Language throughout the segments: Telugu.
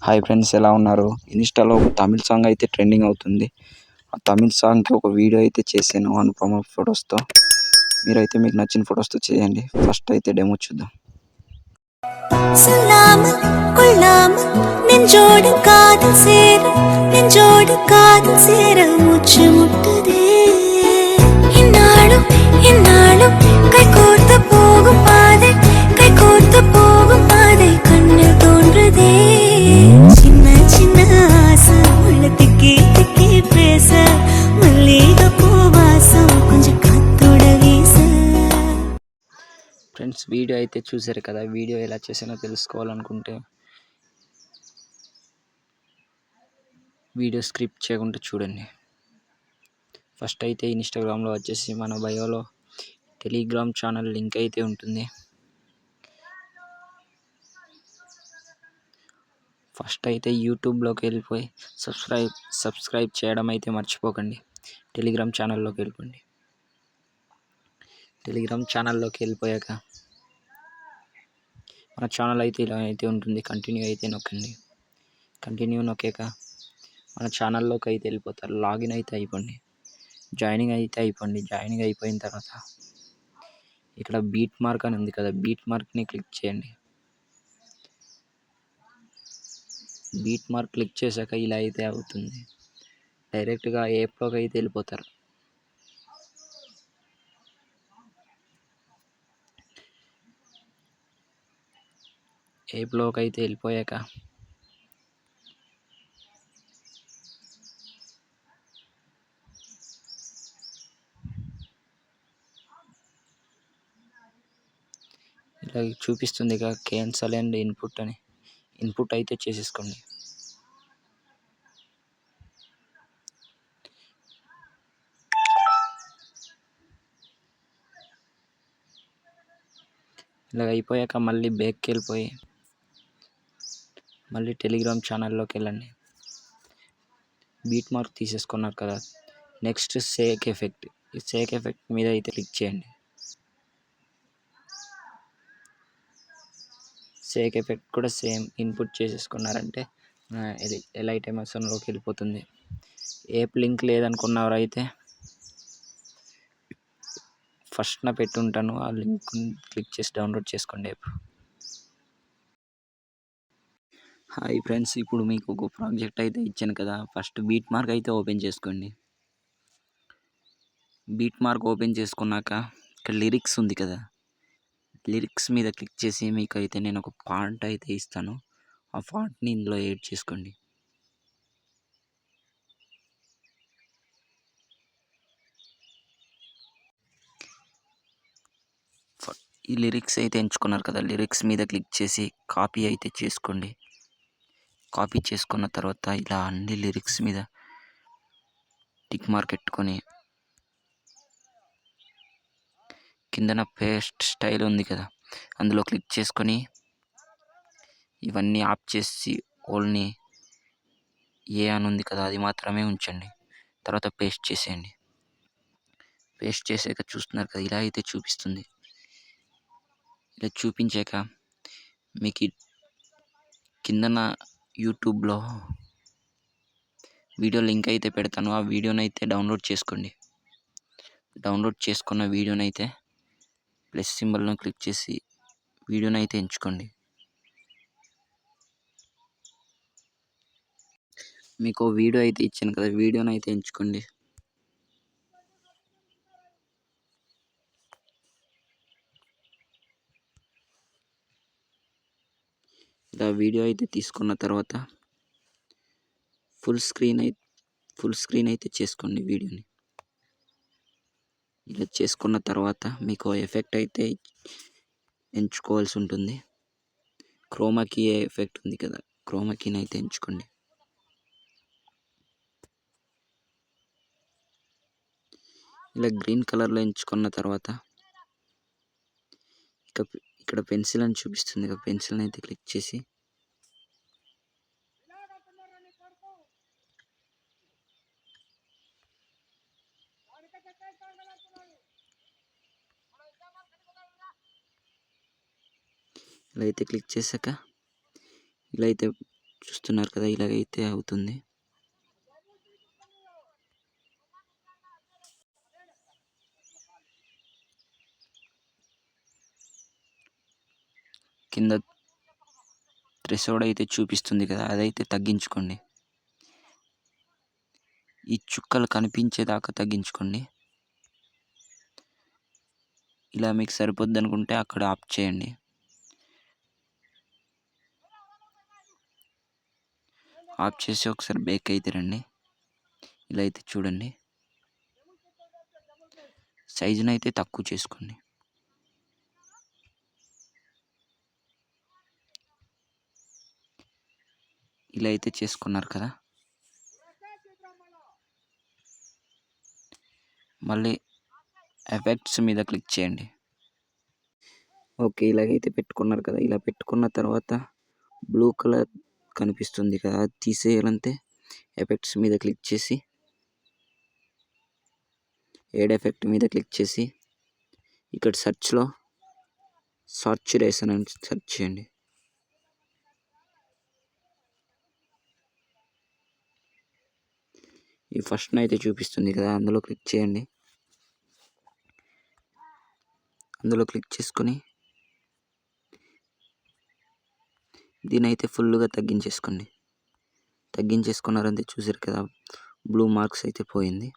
హాయ్ ఫ్రెండ్స్, ఎలా ఉన్నారు? ఇన్స్టాలో ఒక తమిళ్ సాంగ్ అయితే ట్రెండింగ్ అవుతుంది. ఆ తమిళ్ సాంగ్కి ఒక వీడియో అయితే చేశాను అనుపమ ఫొటోస్తో. మీరైతే మీకు నచ్చిన ఫొటోస్తో చేయండి. ఫస్ట్ అయితే డెమో చూద్దాం. சொல்லாமல் கொள்ளாமல் நெஞ்சோடு காதல் சேர மூச்சு முட்டுதே. இந்நாளும் இந்நாளும் கைகோர்த்து போகும் பாதை கண்ணில் தோன்றுதே. சின்ன சின்ன ஆசை உள்ள திக்கி திக்கி பேச மல்லிகை பூவாசம் கொஞ்சம் காத்தோட வீச. ఫ్రెండ్స్, వీడియో అయితే చూసారు కదా. వీడియో ఎలా చేసానో తెలుసుకోవాలనుకుంటే వీడియో స్క్రిప్ట్ చేయకుండా చూడండి. ఫస్ట్ అయితే ఇన్స్టాగ్రామ్లో వచ్చేసి మన బయోలో టెలిగ్రామ్ ఛానల్ లింక్ అయితే ఉంటుంది. ఫస్ట్ అయితే యూట్యూబ్లోకి వెళ్ళిపోయి సబ్స్క్రైబ్ చేయడం అయితే మర్చిపోకండి. టెలిగ్రామ్ ఛానల్లోకి వెళ్ళిపోండి. టెలిగ్రామ్ ఛానల్లోకి వెళ్ళిపోయాక మన ఛానల్ అయితే ఇలా అయితే ఉంటుంది. కంటిన్యూ అయితే నొక్కండి. కంటిన్యూ నొక్కాక మన ఛానల్లోకి అయితే వెళ్ళిపోతారు. లాగిన్ అయితే అయిపోండి. జాయినింగ్ అయితే అయిపోండి. జాయినింగ్ అయిపోయిన తర్వాత ఇక్కడ బీట్ మార్క్ అని ఉంది కదా, బీట్ మార్క్ని క్లిక్ చేయండి. బీట్ మార్క్ క్లిక్ చేశాక ఇలా అయితే అవుతుంది. డైరెక్ట్గా యాప్లోకి అయితే వెళ్ళిపోతారు. యాప్లోకి అయితే వెళ్ళిపోయాక ఇలా చూపిస్తుంది ఇక క్యాన్సల్ అండ్ ఇన్పుట్ అని. ఇన్పుట్ అయితే చేసేసుకోండి. ఇలా అయిపోయాక మళ్ళీ బ్యాక్కి వెళ్ళిపోయి మళ్ళీ టెలిగ్రామ్ ఛానల్లోకి వెళ్ళండి. బీట్ మార్క్ తీసేసుకున్నారు కదా. Next sake effect. ఈ సేక్ ఎఫెక్ట్ మీద అయితే క్లిక్ చేయండి. సేక్ ఎఫెక్ట్ కూడా సేమ్ ఇన్పుట్ చేసేసుకున్నారంటే ఎలైట్ ఎమర్సన్లోకి వెళ్ళిపోతుంది. ఏప్ లింక్ లేదనుకున్నవారు అయితే ఫస్ట్న పెట్టుంటాను, ఆ లింక్ క్లిక్ చేసి డౌన్లోడ్ చేసుకోండి యాప్. హాయ్ ఫ్రెండ్స్, ఇప్పుడు మీకు ఒక ప్రాజెక్ట్ అయితే ఇచ్చాను కదా. ఫస్ట్ బీట్ మార్క్ అయితే ఓపెన్ చేసుకోండి. బీట్ మార్క్ ఓపెన్ చేసుకున్నాక ఇక్కడ లిరిక్స్ ఉంది కదా, లిరిక్స్ మీద క్లిక్ చేసి మీకు అయితే నేను ఒక పాయింట్ అయితే ఇస్తాను. ఆ పాయింట్ని ఇందులో యాడ్ చేసుకోండి. ఈ లిరిక్స్ అయితే ఎంచుకున్నారు కదా, లిరిక్స్ మీద క్లిక్ చేసి కాపీ అయితే చేసుకోండి. కాపీ చేసుకున్న తర్వాత ఇలా అన్ని లిరిక్స్ మీద టిక్ మార్క్ పెట్టుకొని కిందన పేస్ట్ స్టైల్ ఉంది కదా, అందులో క్లిక్ చేసుకొని ఇవన్నీ ఆఫ్ చేసి ఓన్లీ ఏ అని ఉంది కదా, అది మాత్రమే ఉంచండి. తర్వాత పేస్ట్ చేసేయండి. పేస్ట్ చేసాక చూస్తున్నారు కదా, ఇలా అయితే చూపిస్తుంది. ఇలా చూపించాక మీకు కిందన యూట్యూబ్లో వీడియో లింక్ అయితే పెడతాను. ఆ వీడియోని అయితే డౌన్లోడ్ చేసుకోండి. డౌన్లోడ్ చేసుకున్న వీడియోని అయితే ప్లస్ సింబల్ను క్లిక్ చేసి వీడియోని అయితే ఎంచుకోండి. మీకు వీడియో అయితే ఇచ్చాను కదా, వీడియోని అయితే ఎంచుకోండి. ఇలా వీడియో అయితే తీసుకున్న తర్వాత ఫుల్ స్క్రీన్ అయితే చేసుకోండి వీడియోని. ఇలా చేసుకున్న తర్వాత మీకు ఎఫెక్ట్ అయితే ఎంచుకోవాల్సి ఉంటుంది. క్రోమాకీ ఎఫెక్ట్ ఉంది కదా, క్రోమాకీని అయితే ఎంచుకోండి. ఇలా గ్రీన్ కలర్లో ఎంచుకున్న తర్వాత ఇక్కడ పెన్సిల్ అని చూపిస్తుంది కదా, పెన్సిల్ని అయితే క్లిక్ చేసి ఇలా అయితే క్లిక్ చేశాక ఇలా అయితే చూస్తున్నారు కదా, ఇలాగైతే అవుతుంది. కింద థ్రెషోల్డ్ అయితే చూపిస్తుంది కదా, అదైతే తగ్గించుకోండి. ఈ చుక్కలు కనిపించేదాకా తగ్గించుకోండి. ఇలా మీకు సరిపోద్ది అనుకుంటే అక్కడ ఆఫ్ చేయండి. ఆఫ్ చేసి ఒకసారి బ్యాక్ అయితే రండి. ఇలా అయితే చూడండి, సైజుని అయితే తక్కువ చేసుకోండి. ఇలా అయితే చేసుకున్నారు కదా, మళ్ళీ ఎఫెక్ట్స్ మీద క్లిక్ చేయండి. ఓకే, ఇలాగైతే పెట్టుకున్నారు కదా, ఇలా పెట్టుకున్న తర్వాత బ్లూ కలర్ కనిపిస్తుంది కదా, అది తీసేయాలంటే ఎఫెక్ట్స్ మీద క్లిక్ చేసి ఏడ్ ఎఫెక్ట్ మీద క్లిక్ చేసి ఇక్కడ సెర్చ్లో సాచురేషన్ అని సెర్చ్ చేయండి. ఈ ఫస్ట్ అయితే చూపిస్తుంది కదా, అందులో క్లిక్ చేయండి. అందులో క్లిక్ చేసుకొని దీని అయితే ఫుల్గా తగ్గించేసుకోండి. తగ్గించేసుకున్నారంటే చూసారు కదా, బ్లూ మార్క్స్ అయితే పోయింది.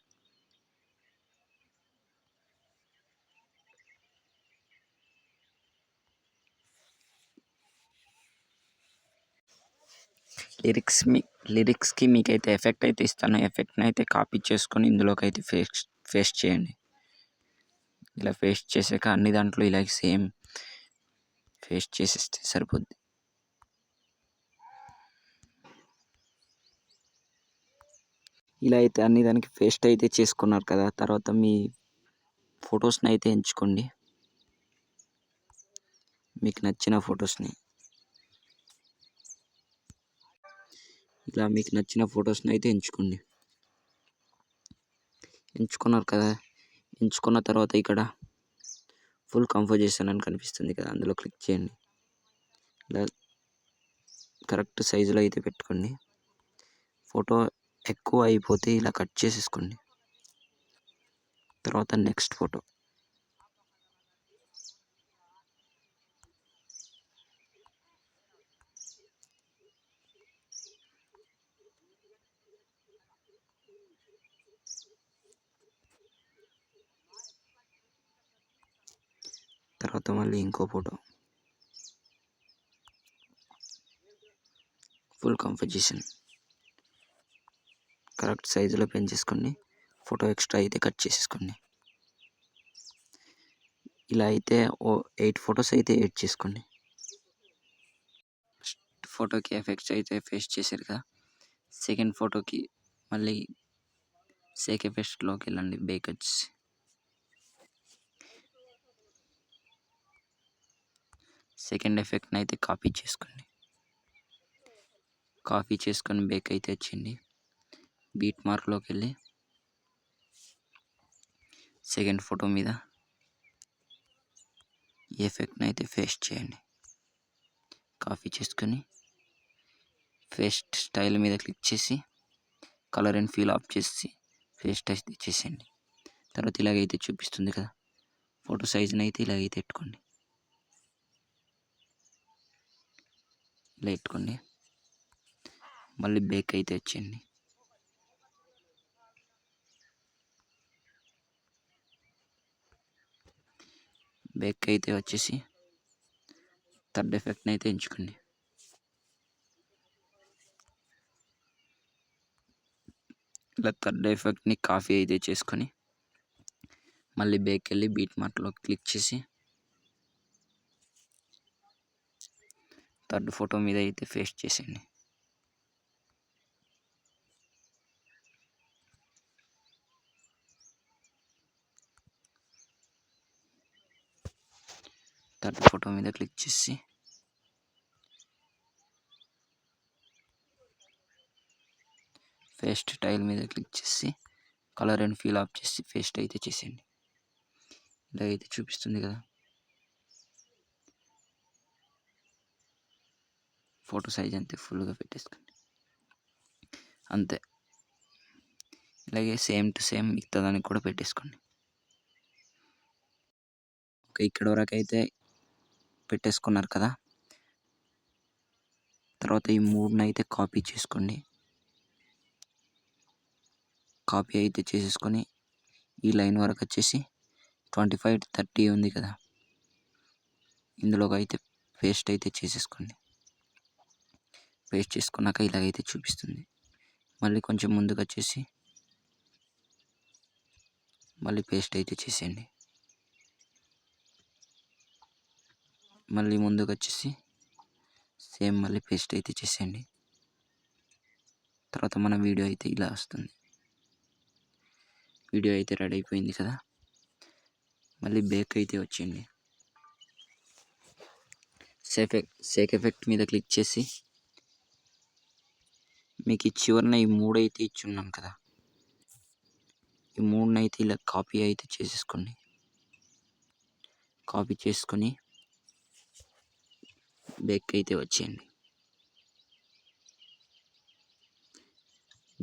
లిరిక్స్కి మీకైతే ఎఫెక్ట్ అయితే ఇస్తాను. ఎఫెక్ట్ని అయితే కాపీ చేసుకొని ఇందులోకి అయితే పేస్ట్ చేయండి. ఇలా పేస్ట్ చేసాక అన్ని దాంట్లో ఇలా సేమ్ పేస్ట్ చేసేస్తే సరిపోద్ది. ఇలా అయితే అన్ని దానికి పేస్ట్ అయితే చేసుకున్నారు కదా, తర్వాత మీ ఫొటోస్ని అయితే ఎంచుకోండి. మీకు నచ్చిన ఫొటోస్ని ఇలా మీకు నచ్చిన ఫొటోస్ని అయితే ఎంచుకోండి. ఎంచుకున్నారు కదా, ఎంచుకున్న తర్వాత ఇక్కడ ఫుల్ కంపోజిషన్ అని కనిపిస్తుంది కదా, అందులో క్లిక్ చేయండి. ఇలా కరెక్ట్ సైజులో అయితే పెట్టుకోండి. ఫోటో ఎక్కువ అయిపోతే ఇలా కట్ చేసేసుకోండి. తర్వాత నెక్స్ట్ ఫోటో తర్వాత మళ్ళీ ఇంకో ఫోటో ఫుల్ కంపోజిషన్ కరెక్ట్ సైజులో పెంచేసుకోండి. ఫోటో ఎక్స్ట్రా అయితే కట్ చేసేసుకోండి. ఇలా అయితే 8 ఫొటోస్ అయితే ఎడిట్ చేసుకోండి. ఫస్ట్ ఫోటోకి ఎఫెక్ట్స్ అయితే పేస్ట్ చేశారు కదా, సెకండ్ ఫోటోకి మళ్ళీ సేక్ ఎఫెక్ట్స్లోకి వెళ్ళండి. బేకట్స్ సెకండ్ ఎఫెక్ట్ని అయితే కాపీ చేసుకోండి. కాపీ చేసుకొని బేక్ అయితే వచ్చింది. బీట్ మార్క్లోకి వెళ్ళి సెకండ్ ఫోటో మీద ఈ ఎఫెక్ట్ని అయితే పేస్ట్ చేయండి. కాపీ చేసుకొని పేస్ట్ స్టైల్ మీద క్లిక్ చేసి కలర్ అండ్ ఫీల్ ఆఫ్ చేసి పేస్ట్ అయితే చేసేయండి. తర్వాత ఇలాగైతే చూపిస్తుంది కదా, ఫోటో సైజుని అయితే ఇలాగైతే పెట్టుకోండి. ఇలా పెట్టుకోండి. మళ్ళీ బేక్ అయితే వచ్చేయండి. బేక్ అయితే వచ్చేసి థర్డ్ ఎఫెక్ట్ని అయితే ఎంచుకోండి. ఇలా థర్డ్ ఎఫెక్ట్ని కాపీ అయితే చేసుకొని మళ్ళీ బేక్ వెళ్ళి బీట్ మార్క్లో క్లిక్ చేసి థర్డ్ ఫోటో మీద అయితే పేస్ట్ చేసేయండి. థర్డ్ ఫోటో మీద క్లిక్ చేసి పేస్ట్ స్టైల్ మీద క్లిక్ చేసి కలర్ అండ్ ఫీల్ ఆఫ్ చేసి పేస్ట్ అయితే చేసేయండి. ఇలా అయితే చూపిస్తుంది కదా. ఫోటో సైజ్ అంతే ఫుల్గా పెట్టేసుకోండి. అంతే. ఇలాగే సేమ్ టు సేమ్ మిగతా దానికి కూడా పెట్టేసుకోండి. ఓకే, ఇక్కడ వరకు అయితే పెట్టేసుకున్నారు కదా. తర్వాత ఈ 3ని అయితే కాపీ చేసుకోండి. కాపీ అయితే చేసేసుకొని ఈ లైన్ వరకు వచ్చేసి 25, 30 ఉంది కదా, ఇందులోకి అయితే పేస్ట్ అయితే చేసేసుకోండి. పేస్ట్ చేసుకున్నాక ఇలాగైతే చూపిస్తుంది. మళ్ళీ కొంచెం ముందుకు వచ్చేసి మళ్ళీ పేస్ట్ అయితే చేసేయండి. మళ్ళీ ముందుకు వచ్చేసి సేమ్ మళ్ళీ పేస్ట్ అయితే చేసేయండి. తర్వాత మన వీడియో అయితే ఇలా వస్తుంది. వీడియో అయితే రెడీ అయిపోయింది కదా. మళ్ళీ బ్యాక్ అయితే వచ్చేయండి. సేక్ ఎఫెక్ట్ మీద క్లిక్ చేసి మీకు ఈ చివరన ఈ 3 అయితే ఇచ్చి ఉన్నాం కదా, ఈ 3ని అయితే ఇలా కాపీ అయితే చేసేసుకోండి. కాపీ చేసుకొని బ్యాక్ అయితే వచ్చేయండి.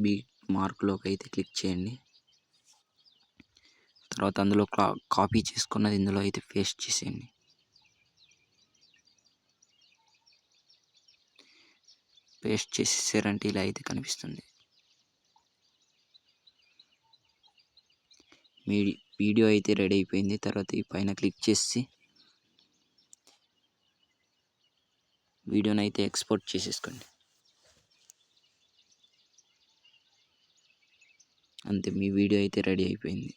బీ మార్క్లోకి అయితే క్లిక్ చేయండి. తర్వాత అందులో కాపీ చేసుకున్నది ఇందులో అయితే పేస్ట్ చేసేయండి. పేస్ట్ చేసేసారంటే ఇలా అయితే కనిపిస్తుంది. మీ వీడియో అయితే రెడీ అయిపోయింది. తర్వాత ఈ పైన క్లిక్ చేసి వీడియోని అయితే ఎక్స్పోర్ట్ చేసేసుకోండి. అంతే, మీ వీడియో అయితే రెడీ అయిపోయింది.